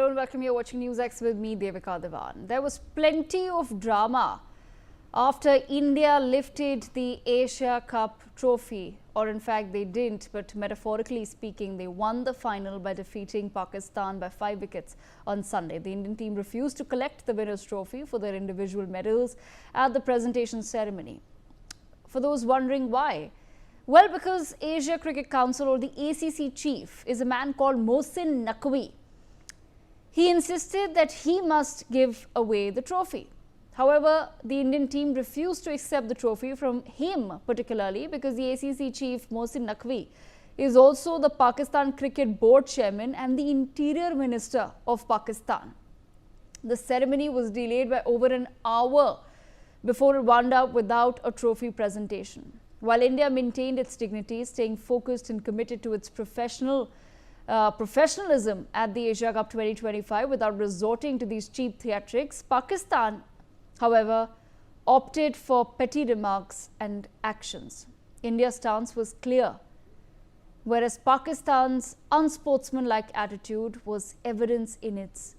hello and welcome. You're watching NewsX with me, Devika Devan. There was plenty of drama after India lifted the Asia Cup trophy, or in fact they didn't, but metaphorically speaking, they won the final by defeating Pakistan by 5 wickets on Sunday. The Indian team refused to collect the winner's trophy for their individual medals at the presentation ceremony. For those wondering why, well, because Asia Cricket Council, or the ACC chief, is a man called Mohsin Naqvi. He insisted that he must give away the trophy. However, the Indian team refused to accept the trophy from him particularly because the ACC chief Mohsin Naqvi is also the Pakistan Cricket Board chairman and the Interior Minister of Pakistan. The ceremony was delayed by over an hour before it wound up without a trophy presentation. While India maintained its dignity, staying focused and committed to its professionalism at the Asia Cup 2025 without resorting to these cheap theatrics, Pakistan, however, opted for petty remarks and actions. India's stance was clear, whereas Pakistan's unsportsmanlike attitude was evident in its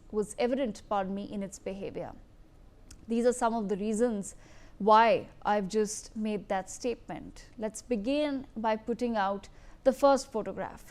behavior. These are some of the reasons why I've just made that statement. Let's begin by putting out the first photograph.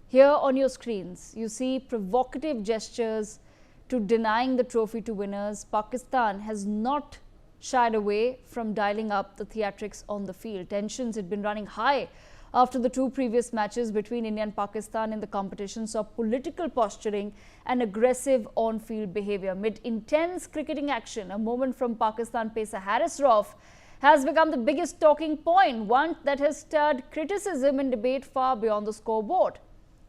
Here on your screens, you see provocative gestures to denying the trophy to winners. Pakistan has not shied away from dialing up the theatrics on the field. Tensions had been running high after the two previous matches between India and Pakistan in the competition saw political posturing and aggressive on-field behavior. Mid intense cricketing action, a moment from Pakistan pacer Haris Rauf has become the biggest talking point, one that has stirred criticism and debate far beyond the scoreboard.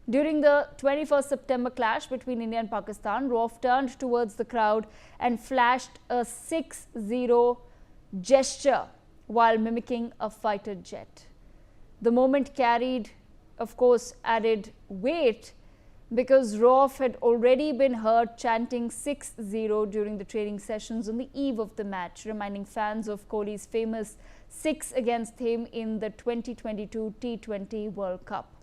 During the 21st September clash between India and Pakistan, Rauf turned towards the crowd and flashed a 6-0 gesture while mimicking a fighter jet. The moment carried, of course, added weight because Rauf had already been heard chanting 6-0 during the training sessions on the eve of the match, reminding fans of Kohli's famous 6 against him in the 2022 T20 World Cup.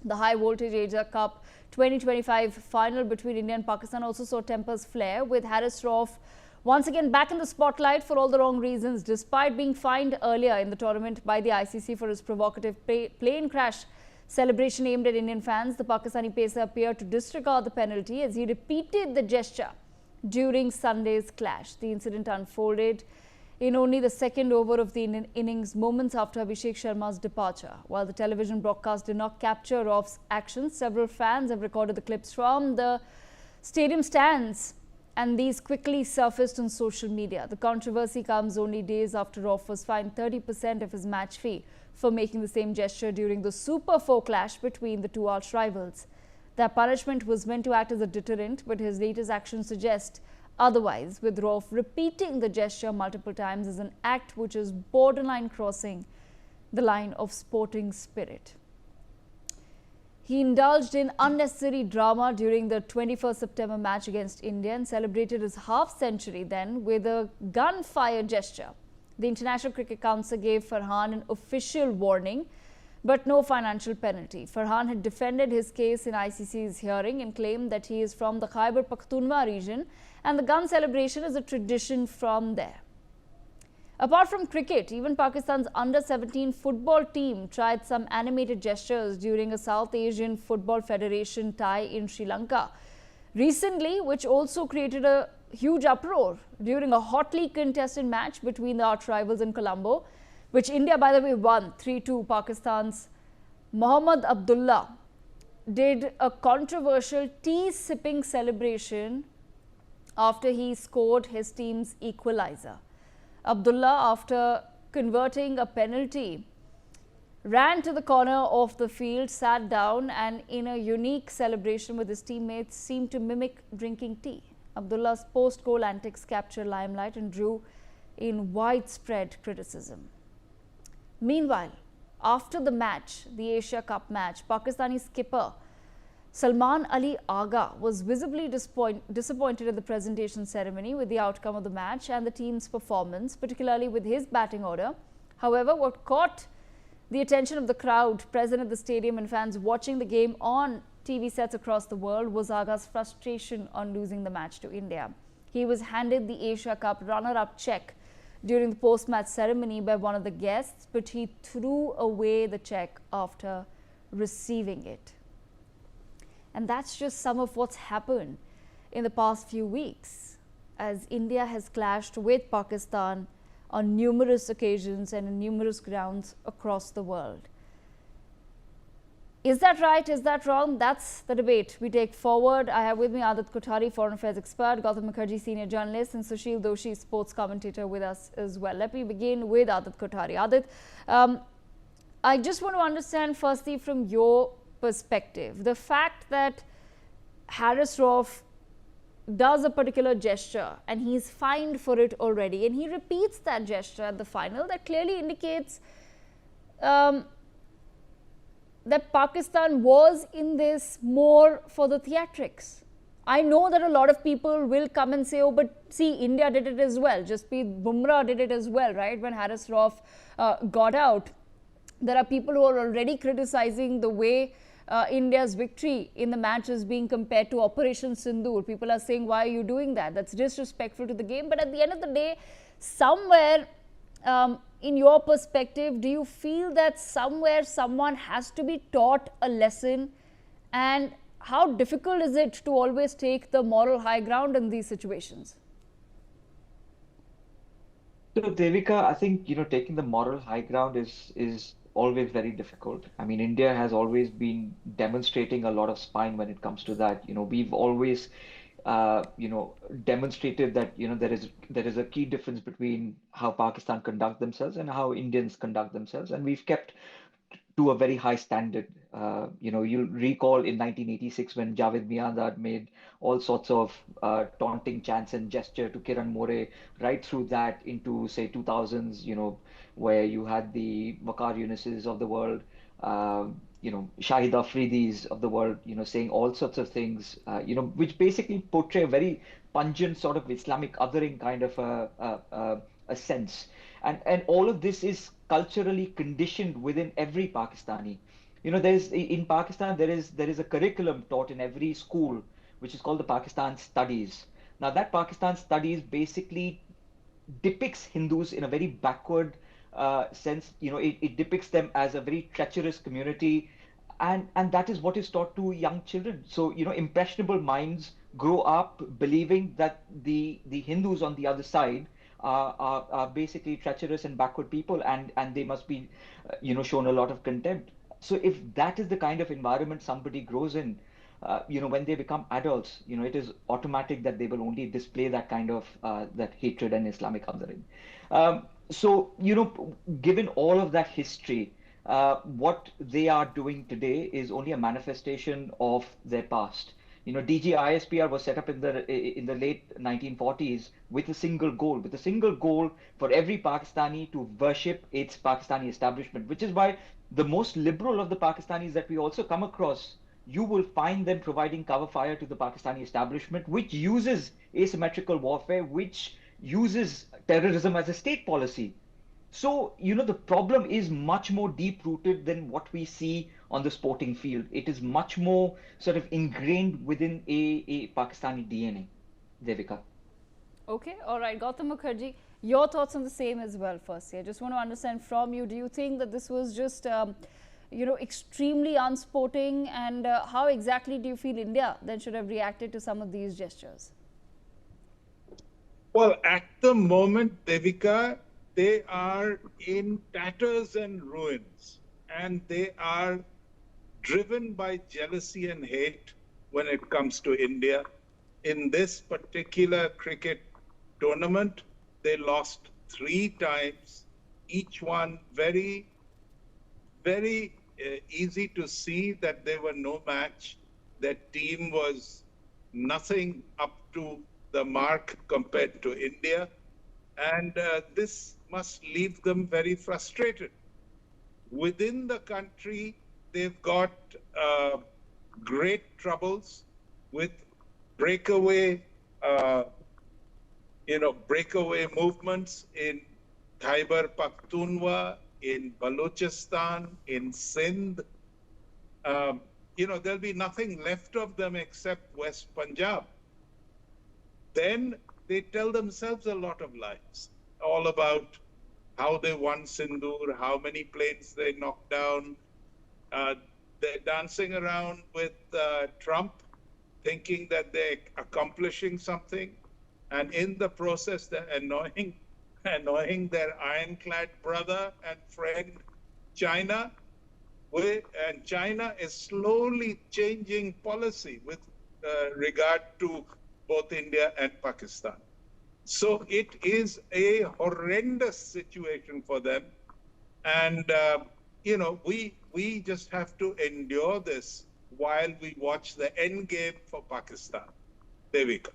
The high-voltage Asia Cup 2025 final between India and Pakistan also saw tempers flare, with Haris Rauf once again back in the spotlight for all the wrong reasons. Despite being fined earlier in the tournament by the ICC for his provocative plane crash celebration aimed at Indian fans, the Pakistani pacer appeared to disregard the penalty as he repeated the gesture during Sunday's clash. The incident unfolded in only the second over of the Indian innings, moments after Abhishek Sharma's departure. While the television broadcast did not capture Rauf's actions, several fans have recorded the clips from the stadium stands, and these quickly surfaced on social media. The controversy comes only days after Rauf was fined 30% of his match fee for making the same gesture during the Super 4 clash between the two arch rivals. Their punishment was meant to act as a deterrent, but his latest actions suggest otherwise, with Rauf repeating the gesture multiple times as an act which is borderline crossing the line of sporting spirit. He indulged in unnecessary drama during the 21st September match against India and celebrated his half-century then with a gunfire gesture. The International Cricket Council gave Farhan an official warning, but no financial penalty. Farhan had defended his case in ICC's hearing and claimed that he is from the Khyber Pakhtunkhwa region and the gun celebration is a tradition from there. Apart from cricket, even Pakistan's under-17 football team tried some animated gestures during a South Asian Football Federation tie in Sri Lanka recently, which also created a huge uproar during a hotly contested match between the arch rivals in Colombo, which India, by the way, won 3-2. Pakistan's Mohammad Abdullah did a controversial tea-sipping celebration after he scored his team's equalizer. Abdullah, after converting a penalty, ran to the corner of the field, sat down and in a unique celebration with his teammates seemed to mimic drinking tea. Abdullah's post-goal antics captured limelight and drew in widespread criticism. Meanwhile, after the match, the Asia Cup match, Pakistani skipper Salman Ali Agha was visibly disappointed at the presentation ceremony with the outcome of the match and the team's performance, particularly with his batting order. However, what caught the attention of the crowd present at the stadium and fans watching the game on TV sets across the world was Agha's frustration on losing the match to India. He was handed the Asia Cup runner-up check during the post-match ceremony by one of the guests, but he threw away the check after receiving it. And that's just some of what's happened in the past few weeks, as India has clashed with Pakistan on numerous occasions and on numerous grounds across the world. Is that right? Is that wrong? That's the debate we take forward. I have with me Adit Kothari, foreign affairs expert, Gautam Mukherjee, senior journalist, and Sushil Doshi, sports commentator, with us as well. Let me begin with Adit Kothari. Adit, I just want to understand firstly from your perspective, the fact that Haris Rauf does a particular gesture and he's fined for it already, and he repeats that gesture at the final, that clearly indicates that Pakistan was in this more for the theatrics. I know that a lot of people will come and say, oh, but see, India did it as well. Jasprit Bumrah did it as well, right? When Haris Rauf got out. There are people who are already criticizing the way India's victory in the match is being compared to Operation Sindoor. People are saying, why are you doing that? That's disrespectful to the game. But at the end of the day, somewhere in your perspective, do you feel that somewhere someone has to be taught a lesson? And how difficult is it to always take the moral high ground in these situations? So, Devika, I think, taking the moral high ground is always very difficult. I mean, India has always been demonstrating a lot of spine when it comes to that. We've always, demonstrated that, there is a key difference between how Pakistan conduct themselves and how Indians conduct themselves, and we've kept to a very high standard. You'll recall in 1986 when Javed Miandad made all sorts of taunting chants and gesture to Kiran More, right through that into, say, 2000s, where you had the Waqar Yunuses of the world, Shahid Afridis of the world, saying all sorts of things, which basically portray a very pungent sort of Islamic othering kind of a sense. And all of this is culturally conditioned within every Pakistani. There's in Pakistan there is a curriculum taught in every school which is called the Pakistan Studies. Now that Pakistan Studies basically depicts Hindus in a very backward sense. It depicts them as a very treacherous community, and that is what is taught to young children. So impressionable minds grow up believing that the Hindus on the other side are basically treacherous and backward people, and they must be shown a lot of contempt. So if that is the kind of environment somebody grows in, when they become adults, it is automatic that they will only display that kind of that hatred and Islamic othering. So, given all of that history, what they are doing today is only a manifestation of their past. DGISPR was set up in the late 1940s with a single goal for every Pakistani to worship its Pakistani establishment, which is why the most liberal of the Pakistanis that we also come across, you will find them providing cover fire to the Pakistani establishment, which uses asymmetrical warfare, which uses terrorism as a state policy. So, the problem is much more deep rooted than what we see on the sporting field. It is much more sort of ingrained within a Pakistani DNA, Devika. Okay, all right. Gautam Mukherjee, your thoughts on the same as well, firstly. I just want to understand from you, do you think that this was just, extremely unsporting, and how exactly do you feel India then should have reacted to some of these gestures? Well, at the moment, Devika, they are in tatters and ruins, and they are driven by jealousy and hate when it comes to India. In this particular cricket tournament, they lost 3 times, each one very, very easy to see that they were no match. Their team was nothing up to the mark compared to India. And this must leave them very frustrated. Within the country, they've got great troubles with breakaway movements in Khyber Pakhtunkhwa, in Balochistan, in Sindh. there'll be nothing left of them except West Punjab. Then they tell themselves a lot of lies, all about how they won Sindoor, how many planes they knocked down. They're dancing around with Trump, thinking that they're accomplishing something, and in the process, they're annoying their ironclad brother and friend, China. And China is slowly changing policy with regard to both India and Pakistan. So it is a horrendous situation for them. And, we just have to endure this while we watch the end game for Pakistan. Devika.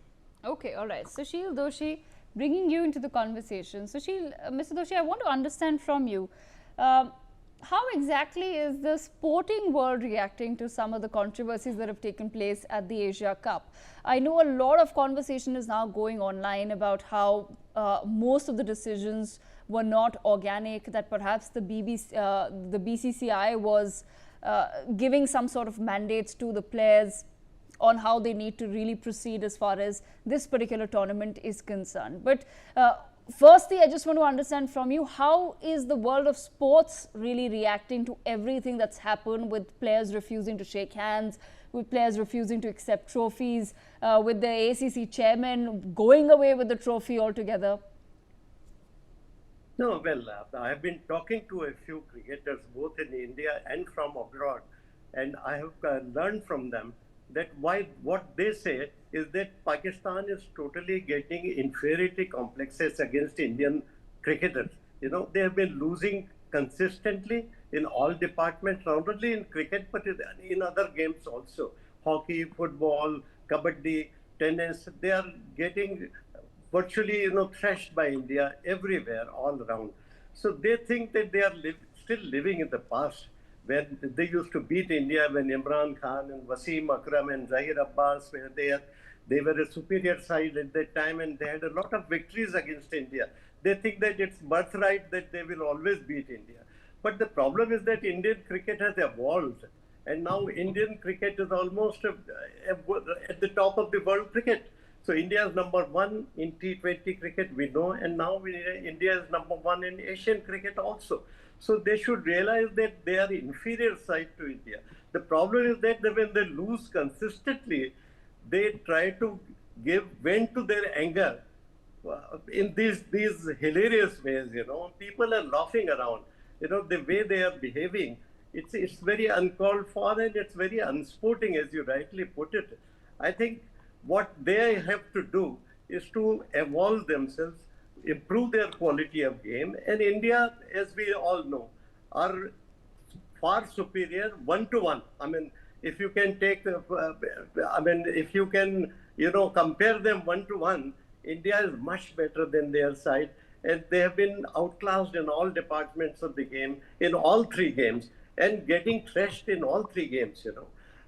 Okay, all right. Sushil Doshi, bringing you into the conversation. Sushil, Mr. Doshi, I want to understand from you, how exactly is the sporting world reacting to some of the controversies that have taken place at the Asia Cup? I know a lot of conversation is now going online about how most of the decisions were not organic, that perhaps the BCCI was giving some sort of mandates to the players on how they need to really proceed as far as this particular tournament is concerned. But firstly, I just want to understand from you, how is the world of sports really reacting to everything that's happened, with players refusing to shake hands, with players refusing to accept trophies, with the ACC chairman going away with the trophy altogether? No, well, I have been talking to a few cricketers, both in India and from abroad, and I have learned from them that what they say is that Pakistan is totally getting inferiority complexes against Indian cricketers. They have been losing consistently in all departments, not only in cricket, but in other games also. Hockey, football, kabaddi, tennis, they are getting virtually, thrashed by India everywhere, all around. So they think that they are still living in the past, when they used to beat India, when Imran Khan and Wasim Akram and Zahir Abbas were there. They were a superior side at that time, and they had a lot of victories against India. They think that it's birthright that they will always beat India. But the problem is that Indian cricket has evolved, and now Indian cricket is almost at the top of the world cricket. So India is number one in T20 cricket, we know, and now India is number one in Asian cricket also. So they should realize that they are inferior side to India. The problem is that when they lose consistently, they try to give vent to their anger in these hilarious ways. People are laughing around. The way they are behaving, it's very uncalled for, and it's very unsporting, as you rightly put it. I think what they have to do is to evolve themselves, improve their quality of game. And India, as we all know, are far superior 1-to-1. I mean, if you can take, if you can, compare them 1-to-1, India is much better than their side. And they have been outclassed in all departments of the game, in all three games, and getting thrashed in all three games,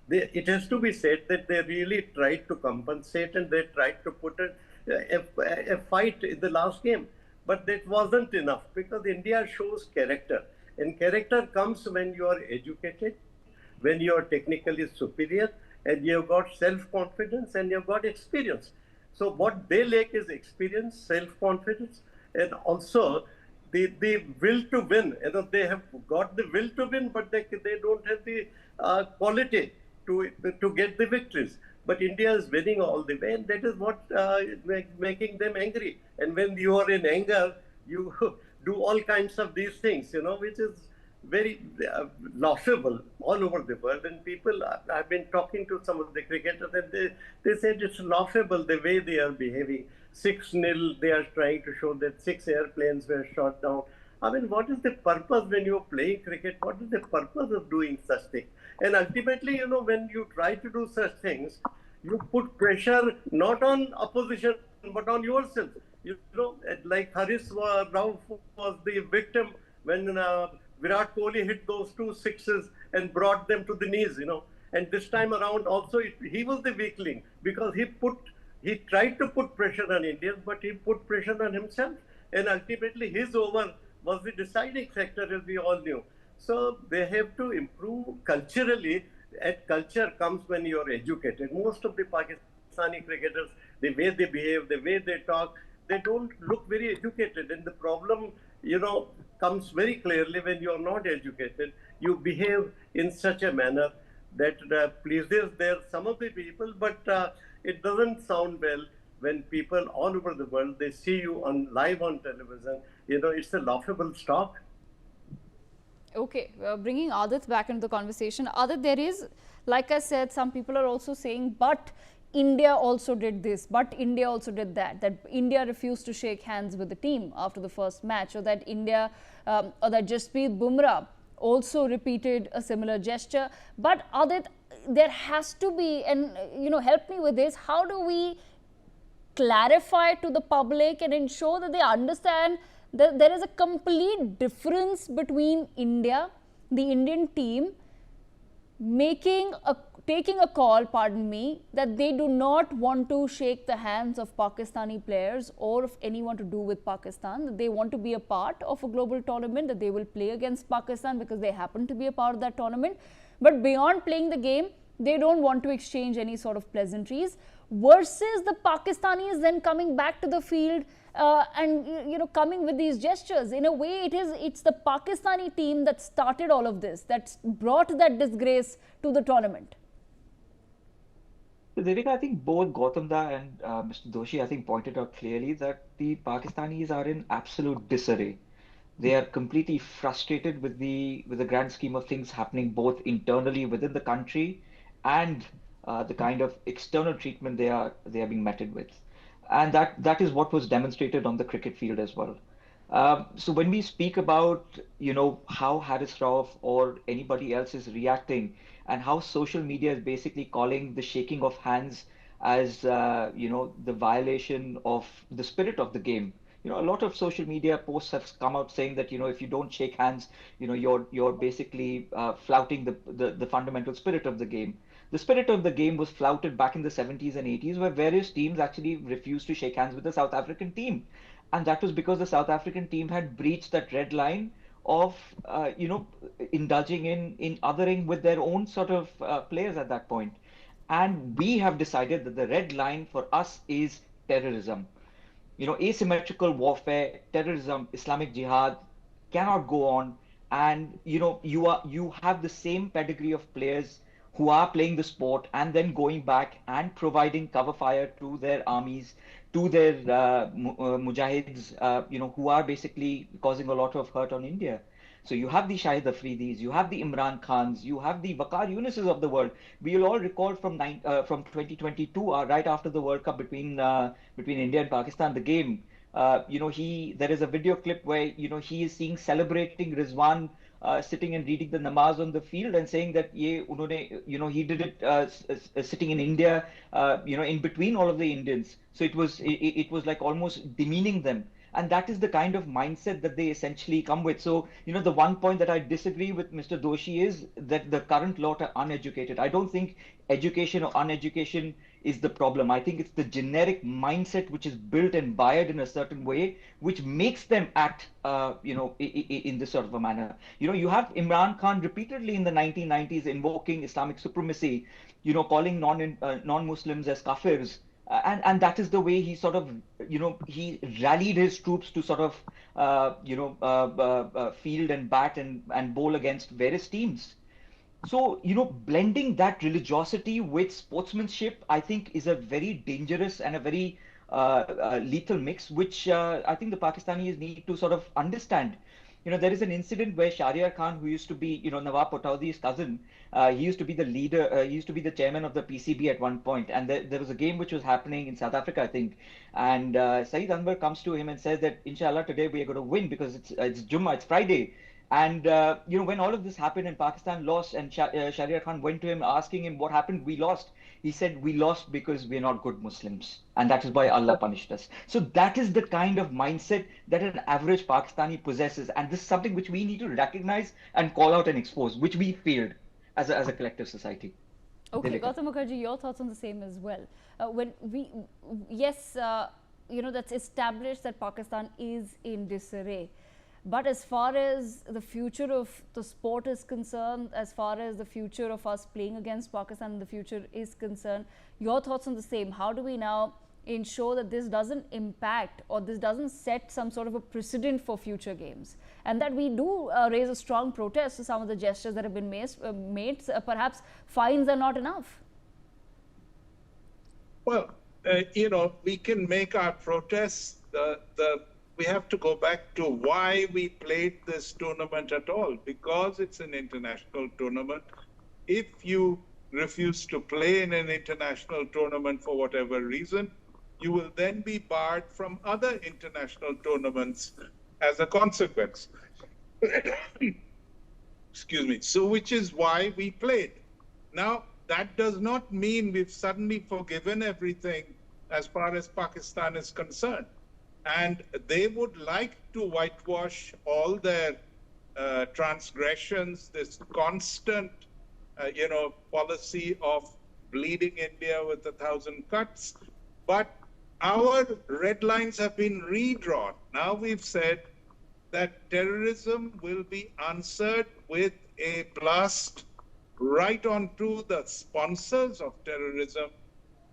it has to be said that they really tried to compensate, and they tried to put a fight in the last game. But that wasn't enough, because India shows character. And character comes when you are educated, when you are technically superior, and you've got self-confidence, and you've got experience. So what they lack is experience, self-confidence, and also the will to win. They have got the will to win, but they don't have the quality to get the victories. But India is winning all the way, and that is what making them angry. And when you are in anger, you do all kinds of these things, which is very laughable all over the world. And people, I've been talking to some of the cricketers, and they said it's laughable the way they are behaving. 6-0, they are trying to show that 6 airplanes were shot down. I mean, what is the purpose when you're playing cricket? What is the purpose of doing such things? And ultimately, when you try to do such things, you put pressure not on opposition, but on yourself. Like Haris Rao was the victim when Virat Kohli hit those 2 sixes and brought them to the knees, And this time around also, he was the weakling, because he tried to put pressure on Indians, but he put pressure on himself. And ultimately, his over was the deciding factor, as we all knew. So they have to improve culturally. at culture comes when you're educated. Most of the Pakistani cricketers, the way they behave, the way they talk, they don't look very educated. And the problem, comes very clearly when you're not educated. You behave in such a manner that pleases some of the people, but it doesn't sound well when people all over the world, they see you live on television. It's a laughable stock. Okay, bringing Adit back into the conversation. Adit, there is, like I said, some people are also saying, but India also did this, but India also did that India refused to shake hands with the team after the first match, or that India, or that Jasprit Bumrah also repeated a similar gesture. But Adit, there has to be, and help me with this, how do we clarify to the public and ensure that they understand that there is a complete difference between India, the Indian team, taking a call, pardon me, that they do not want to shake the hands of Pakistani players or of anyone to do with Pakistan, that they want to be a part of a global tournament, that they will play against Pakistan because they happen to be a part of that tournament. But beyond playing the game, they don't want to exchange any sort of pleasantries, versus the Pakistanis then coming back to the field and coming with these gestures. In a way, it's the Pakistani team that started all of this, that brought that disgrace to the tournament. So Devika, I think both Gautam Da and Mr. Doshi, I think, pointed out clearly that the Pakistanis are in absolute disarray. They are completely frustrated with the grand scheme of things happening both internally within the country and the kind of external treatment they are being meted with, and that is what was demonstrated on the cricket field as well. So when we speak about how Haris Rauf or anybody else is reacting, and how social media is basically calling the shaking of hands as the violation of the spirit of the game. A lot of social media posts have come out saying that if you don't shake hands, you're basically flouting the fundamental spirit of the game. The spirit of the game was flouted back in the 70s and 80s, where various teams actually refused to shake hands with the South African team. And that was because the South African team had breached that red line of, indulging in othering with their own sort of players at that point. And we have decided that the red line for us is terrorism. Asymmetrical warfare, terrorism, Islamic Jihad cannot go on. And you have the same pedigree of players who are playing the sport and then going back and providing cover fire to their armies, to their mujahids, who are basically causing a lot of hurt on India. So you have the Shahid Afridis, you have the Imran Khans, you have the Waqar Yunuses of the world. We will all recall from 2022, right after the World Cup between India and Pakistan, the game. There is a video clip where he is seeing celebrating Rizwan sitting and reading the namaz on the field and saying that he did it sitting in India, in between all of the Indians. So it was like almost demeaning them. And that is the kind of mindset that they essentially come with. So, the one point that I disagree with Mr. Doshi is that the current lot are uneducated. I don't think education or uneducation is the problem. I think it's the generic mindset which is built and wired in a certain way, which makes them act, in this sort of a manner. You have Imran Khan repeatedly in the 1990s invoking Islamic supremacy, calling non-Muslims as kafirs. And that is the way he sort of, he rallied his troops to sort of, field and bat and bowl against various teams. So, blending that religiosity with sportsmanship, I think, is a very dangerous and a very lethal mix, which I think the Pakistanis need to sort of understand. There is an incident where Shahryar Khan, who used to be, Nawab Pataudi's cousin, he used to be the leader, he used to be the chairman of the PCB at one point, and there was a game which was happening in South Africa, I think, and Saeed Anwar comes to him and says that, Inshallah, today we are going to win because it's Jummah, it's Friday. And, when all of this happened and Pakistan lost and Shahryar Khan went to him asking him what happened, we lost. He said, we lost because we're not good Muslims. And that is why Allah punished us. So that is the kind of mindset that an average Pakistani possesses. And this is something which we need to recognize and call out and expose, which we failed as a collective society. Okay, Gautam Mukherjee, your thoughts on the same as well. That's established that Pakistan is in disarray. But as far as the future of the sport is concerned, as far as the future of us playing against Pakistan in the future is concerned, your thoughts on the same? How do we now ensure that this doesn't impact or this doesn't set some sort of a precedent for future games, and that we do raise a strong protest to some of the gestures that have been made? Perhaps fines are not enough. Well, we can make our protests. We have to go back to why we played this tournament at all, because it's an international tournament. If you refuse to play in an international tournament for whatever reason, you will then be barred from other international tournaments as a consequence. Excuse me. So, which is why we played. Now, that does not mean we've suddenly forgiven everything as far as Pakistan is concerned. And they would like to whitewash all their transgressions, this constant, policy of bleeding India with 1,000 cuts. But our red lines have been redrawn. Now we've said that terrorism will be answered with a blast right onto the sponsors of terrorism,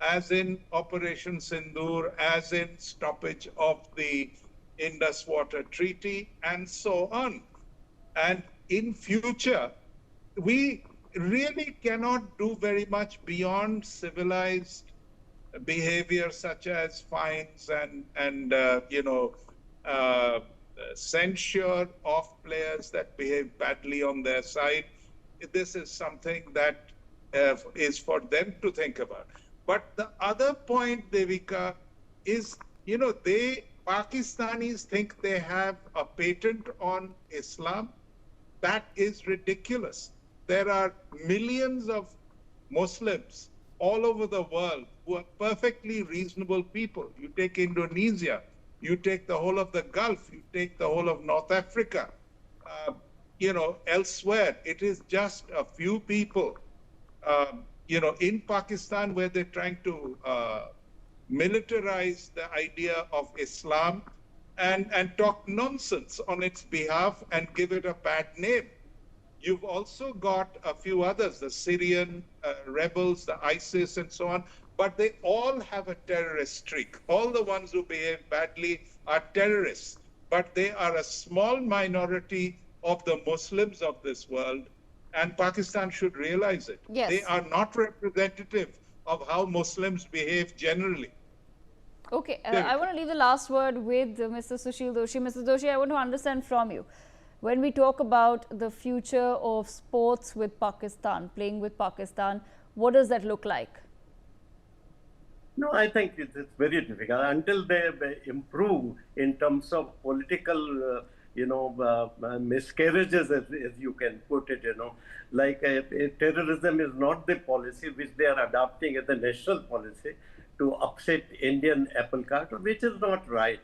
as in Operation Sindoor, as in stoppage of the Indus Water Treaty, and so on. And in future, we really cannot do very much beyond civilized behavior such as fines and censure of players that behave badly on their side. This is something that is for them to think about. But the other point, Devika, is, Pakistanis think they have a patent on Islam. That is ridiculous. There are millions of Muslims all over the world who are perfectly reasonable people. You take Indonesia, you take the whole of the Gulf, you take the whole of North Africa, elsewhere. It is just a few people, in Pakistan where they're trying to militarize the idea of Islam and talk nonsense on its behalf and give it a bad name. You've also got a few others, the Syrian rebels, the ISIS and so on, but they all have a terrorist streak. All the ones who behave badly are terrorists, but they are a small minority of the Muslims of this world, and Pakistan should realize it. Yes. They are not representative of how Muslims behave generally. Okay, I want to leave the last word with Mr. Sushil Doshi. Mr. Doshi, I want to understand from you, when we talk about the future of sports with Pakistan, playing with Pakistan, what does that look like? No, I think it's very difficult until they improve in terms of political, miscarriages, as you can put it. Like terrorism is not the policy which they are adopting as a national policy to upset Indian apple cart, which is not right.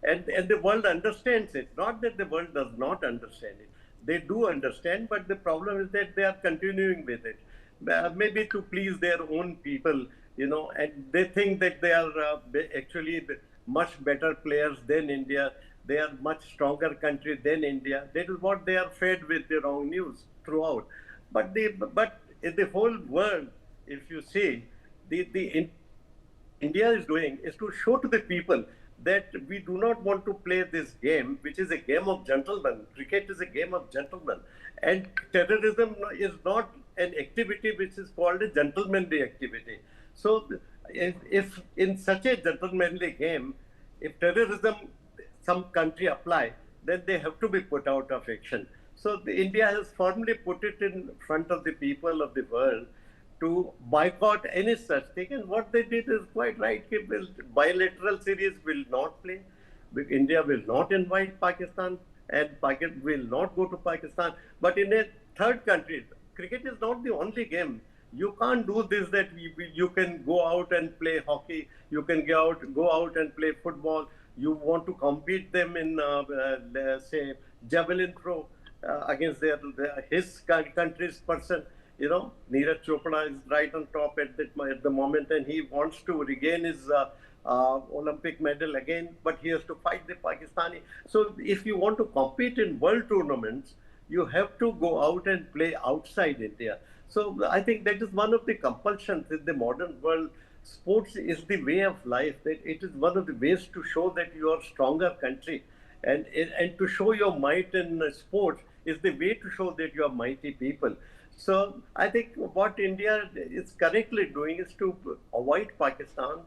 And the world understands it. Not that the world does not understand it. They do understand, but the problem is that they are continuing with it. Maybe to please their own people, and they think that they are actually much better players than India. They are much stronger country than India. That is what they are fed with the wrong news throughout. But in the whole world, if you see, India is doing is to show to the people that we do not want to play this game, which is a game of gentlemen. Cricket is a game of gentlemen. And terrorism is not an activity which is called a gentlemanly activity. So if in such a gentlemanly game, if terrorism, some country apply, then they have to be put out of action. So India has firmly put it in front of the people of the world to boycott any such thing. And what they did is quite right. Bilateral series will not play. India will not invite Pakistan, and Pakistan will not go to Pakistan. But in a third country, cricket is not the only game. You can't do this that you can go out and play hockey. You can go out and play football. You want to compete them in, say, javelin throw against his country's person. Neeraj Chopra is right on top at the moment, and he wants to regain his Olympic medal again, but he has to fight the Pakistani. So if you want to compete in world tournaments, you have to go out and play outside India. So I think that is one of the compulsions in the modern world. Sports is the way of life. That it is one of the ways to show that you are a stronger country, and to show your might in sports is the way to show that you are mighty people. So I think what India is correctly doing is to avoid Pakistan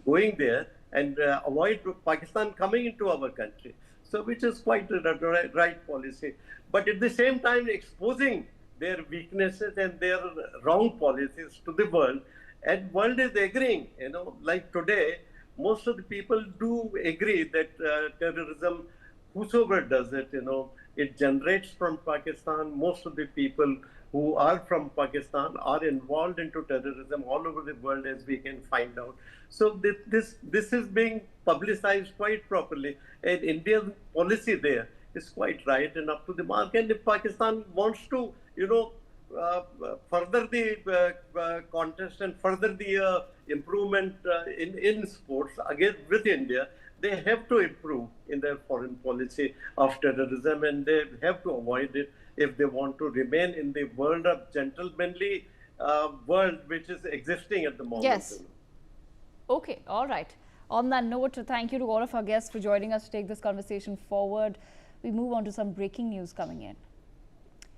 going there and avoid Pakistan coming into our country. So which is quite the right policy. But at the same time exposing their weaknesses and their wrong policies to the world, and world is agreeing, like today, most of the people do agree that terrorism, whosoever does it, it generates from Pakistan. Most of the people who are from Pakistan are involved into terrorism all over the world, as we can find out. So this is being publicized quite properly, and India's policy there is quite right and up to the mark. And if Pakistan wants to, further the contest and further the improvement in sports again with India, they have to improve in their foreign policy of terrorism, and they have to avoid it if they want to remain in the world of gentlemanly world which is existing at the moment. Yes. Okay, all right. On that note, thank you to all of our guests for joining us to take this conversation forward. We move on to some breaking news coming in.